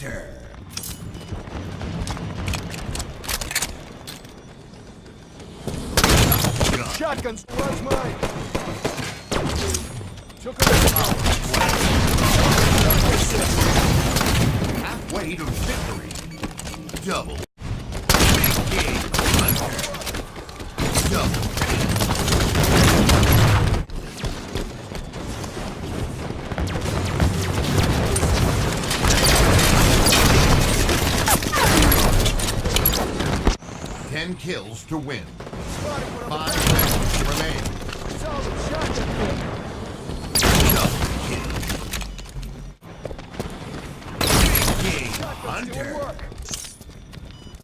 Hunter. Shotgun was mine. Took him out. Halfway to victory. Double. King Hunter. Double. 10 kills to win. 5 rounds remain. Double kill. King Hunter.